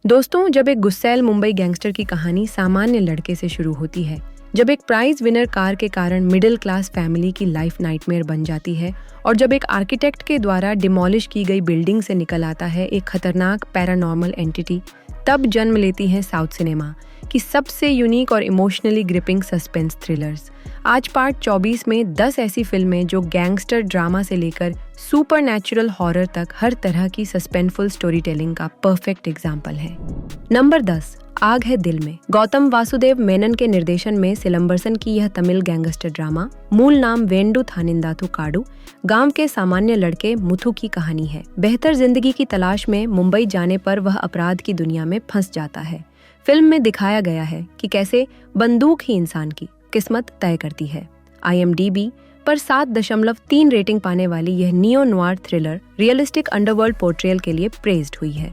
दोस्तों, जब एक गुस्सैल मुंबई गैंगस्टर की कहानी सामान्य लड़के से शुरू होती है, जब एक प्राइज विनर कार के कारण मिडिल क्लास फैमिली की लाइफ नाइटमेयर बन जाती है और जब एक आर्किटेक्ट के द्वारा डिमोलिश की गई बिल्डिंग से निकल आता है एक खतरनाक पैरानॉर्मल एंटिटी, तब जन्म लेती है साउथ सिनेमा की सबसे यूनिक और इमोशनली ग्रिपिंग सस्पेंस थ्रिलर्स। आज पार्ट 24 में 10 ऐसी फिल्में जो गैंगस्टर ड्रामा से लेकर सुपरनैचुरल हॉरर तक हर तरह की सस्पेंसफुल स्टोरी टेलिंग का परफेक्ट एग्जाम्पल है। नंबर 10, आग है दिल में। गौतम वासुदेव मेनन के निर्देशन में सिलंबरसन की यह तमिल गैंगस्टर ड्रामा, मूल नाम वेंडु थानिंदाथु काडू, गांव के सामान्य लड़के मुथु की कहानी है। बेहतर जिंदगी की तलाश में मुंबई जाने पर वह अपराध की दुनिया में फंस जाता है। फिल्म में दिखाया गया है कि कैसे बंदूक ही इंसान की किस्मत तय करती है। IMDb पर 7.3 रेटिंग पाने वाली यह neo noir thriller realistic underworld portrayal के लिए प्रेज्ड हुई है।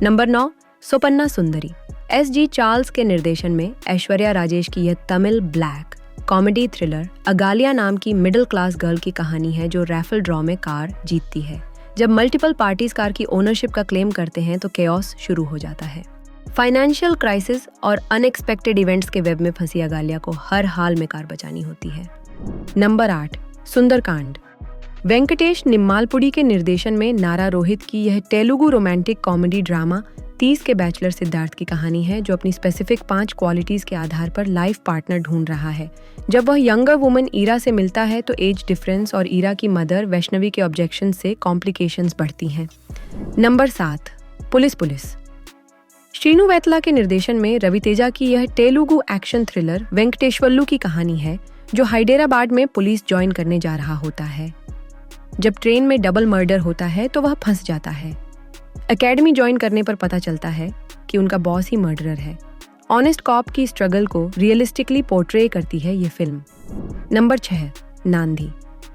नंबर 9, सोपन्ना सुंदरी। SG चार्ल्स के निर्देशन में ऐश्वर्या राजेश की यह तमिल ब्लैक कॉमेडी थ्रिलर अगालिया नाम की मिडिल क्लास गर्ल की कहानी है जो रैफल ड्रॉ में कार जीतती है। जब मल्टीपल पार्टीज कार की ओनरशिप का क्लेम करते हैं तो केओस शुरू हो जाता है। फाइनेंशियल क्राइसिस और अनएक्सपेक्टेड इवेंट्स के वेब में फंसी अगालिया को हर हाल में कार बचानी होती है। नंबर 8, सुंदरकांड। वेंकटेश निम्मालपुडी के निर्देशन में नारा रोहित की यह तेलुगु रोमांटिक कॉमेडी ड्रामा 30 के बैचलर सिद्धार्थ की कहानी है जो अपनी स्पेसिफिक 5 क्वालिटीज के आधार पर लाइफ पार्टनर ढूंढ रहा है। जब वह यंगर वुमन ईरा से मिलता है तो एज डिफरेंस और ईरा की मदर वैष्णवी के ऑब्जेक्शन से कॉम्प्लिकेशंस बढ़ती हैं। Number 7, police. श्रीनु वैतला के निर्देशन में रवि तेजा की यह तेलुगु एक्शन थ्रिलर वेंकटेश्वरलू की कहानी है जो हैदराबाद में पुलिस ज्वाइन करने जा रहा होता है। जब ट्रेन में डबल मर्डर होता है तो वह फंस जाता है। एकेडमी ज्वाइन करने पर पता चलता है कि उनका बॉस ही मर्डरर है। ऑनेस्ट कॉप की स्ट्रगल को रियलिस्टिकली पोर्ट्रे करती है ये फिल्म। नंबर 6, नांदी।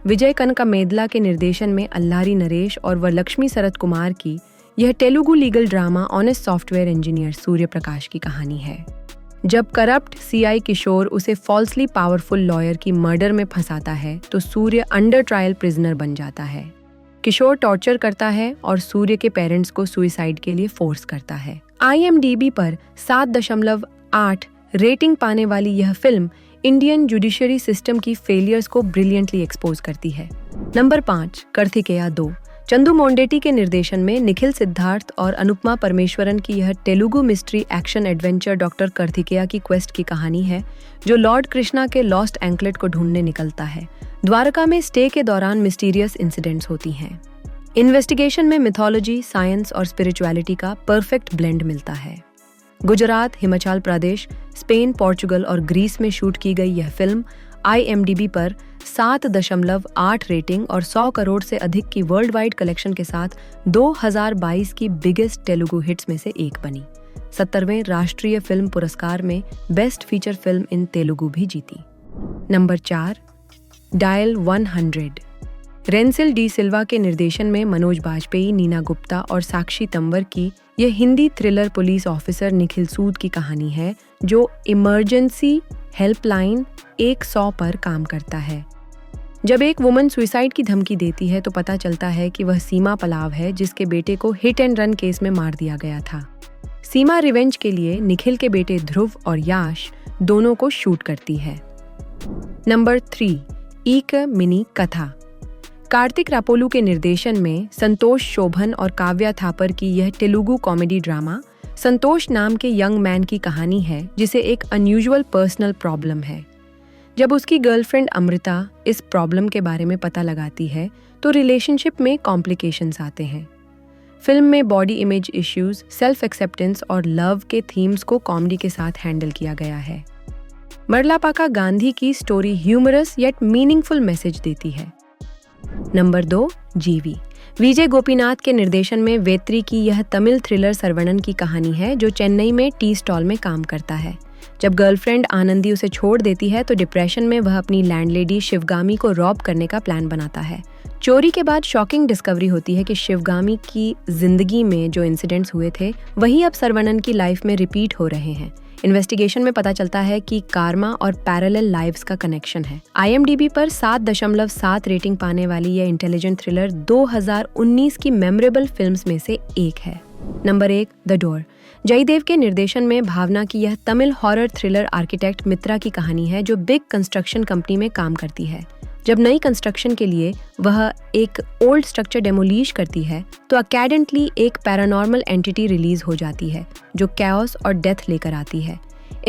विजय कनकामेदला के निर्देशन में अल्लारी नरेश और वरलक्ष्मी सरत कुमार की यह Telugu legal drama honest software engineer Surya Prakash की कहानी है। जब करप्ट CI किशोर उसे फॉल्सली पावरफुल लॉयर की मर्डर में फंसाता है तो सूर्य अंडर ट्रायल प्रिजनर बन जाता है। किशोर टॉर्चर करता है और सूर्य के पेरेंट्स को सुइसाइड के लिए फोर्स करता है। IMDb पर 7.8 रेटिंग पाने वाली यह फिल्म इंडियन जुडिशरी सिस्टम की फेलियर्स को ब्रिलियंटली एक्सपोज करती है। नंबर 5, कार्तिकेया 2। चंदू मोंडेटी के निर्देशन में निखिल सिद्धार्थ और अनुपमा परमेश्वरन की यह Telugu mystery action adventure doctor Kartikeya की क्वेस्ट की कहानी है जो लॉर्ड कृष्णा के लॉस्ट एंकलेट को ढूंढने निकलता है। द्वारका में स्टे के दौरान मिस्टीरियस इंसिडेंट्स होती हैं। इन्वेस्टिगेशन में मिथोलॉजी, साइंस और स्पिरिचुअलिटी का परफेक्ट ब्लेंड मिलता है। गुजरात, हिमाचल प्रदेश, स्पेन, पोर्चुगल और ग्रीस में शूट की गई यह फिल्म IMDb पर 7.8 रेटिंग और 100 करोड़ से अधिक की वर्ल्ड वाइड कलेक्शन के साथ 2022 की बिगेस्ट तेलुगु हिट्स में से एक बनी। 70वें राष्ट्रीय फिल्म पुरस्कार में best feature film in Telugu भी जीती। Number 4, dial 100। रेंसिल डी सिल्वा के निर्देशन में मनोज बाजपेयी, नीना गुप्ता और साक्षी तंवर की यह Hindi thriller police officer Nikhil Sood की कहानी है जो इमरजेंसी हेल्पलाइन 100 पर काम करता है। जब एक वुमन सुइसाइड की धमकी देती है तो पता चलता है कि वह सीमा पलाव है जिसके बेटे को हिट एंड रन केस में मार दिया गया था। सीमा रिवेंज के लिए निखिल के बेटे ध्रुव और याश दोनों को शूट करती है। नंबर 3, एक मिनी कथा। कार्तिक रापोलू के निर्देशन में संतोष शोभन और काव्या थापर की यह तेलुगु कॉमेडी ड्रामा संतोष नाम के यंग मैन की कहानी है जिसे एक अनयूजुअल पर्सनल प्रॉब्लम है। जब उसकी गर्लफ्रेंड अमृता इस प्रॉब्लम के बारे में पता लगाती है तो रिलेशनशिप में कॉम्प्लिकेशंस आते हैं। फिल्म में body image issues, self acceptance और लव के थीम्स को कॉमेडी के साथ हैंडल किया गया है। मरलापाका गांधी की story humorous yet meaningful message देती है। नंबर 2, जीवी। विजय गोपीनाथ के निर्देशन में वेत्री की यह तमिल थ्रिलर सरवणन की कहानी है जो चेन्नई में टी स्टॉल में काम करता है। जब गर्लफ्रेंड आनंदी उसे छोड़ देती है तो डिप्रेशन में वह अपनी लैंडलेडी शिवगामी को रॉब करने का प्लान बनाता है। चोरी के बाद शॉकिंग डिस्कवरी होती है कि शिवगामी की जिंदगी में जो इंसिडेंट्स हुए थे वही अब सरवणन की लाइफ में रिपीट हो रहे हैं। इन्वेस्टिगेशन में पता चलता है कि कार्मा और पैरेलल लाइव्स का कनेक्शन है। IMDb पर 7.7 रेटिंग पाने वाली यह इंटेलिजेंट थ्रिलर 2019 की मेमोरेबल फिल्म्स में से एक है। Number 1, the door. जयदेव के निर्देशन में भावना की यह तमिल हॉरर थ्रिलर आर्किटेक्ट मित्रा की कहानी है, जो बिग कंस्ट्रक्शन कंपनी में काम करती है। जब नई कंस्ट्रक्शन के लिए वह एक ओल्ड स्ट्रक्चर डेमोलिश करती है तो अकेडेंटली एक पैरानॉर्मल एंटिटी रिलीज हो जाती है जो कैओस और डेथ लेकर आती है।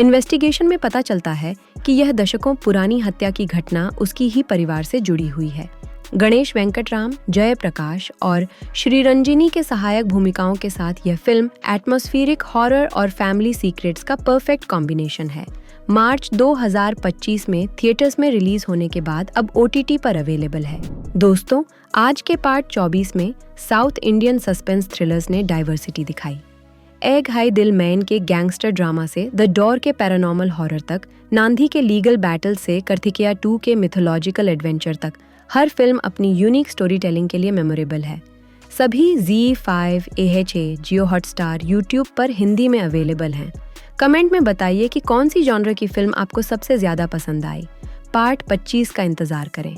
इन्वेस्टिगेशन में पता चलता है कि यह दशकों पुरानी हत्या की घटना उसकी ही परिवार से जुड़ी हुई है। गणेश वेंकटराम, जय प्रकाश और श्रीरंजनी के सहायक भूमिकाओं के साथ यह फिल्म एटमॉस्फेरिक हॉरर और फैमिली सीक्रेट्स का परफेक्ट कॉम्बिनेशन है। मार्च 2025 में थिएटर्स में रिलीज होने के बाद अब OTT पर अवेलेबल है। दोस्तों, आज के पार्ट 24 में साउथ इंडियन सस्पेंस थ्रिलर्स ने डाइवर्सिटी दिखाई। एग हाई दिल मैन के गैंगस्टर ड्रामा से द डोर के पैरानॉर्मल हॉरर तक, नांदी के लीगल बैटल से कार्तिकेया 2 के मिथोलॉजिकल एडवेंचर तक, हर फिल्म अपनी यूनिक स्टोरी टेलिंग के लिए मेमोरेबल है। सभी ZEE5, AHA, जियो हॉटस्टार, यूट्यूब पर हिंदी में अवेलेबल हैं। कमेंट में बताइए कि कौन सी जॉनर की फिल्म आपको सबसे ज्यादा पसंद आई। पार्ट 25 का इंतजार करें।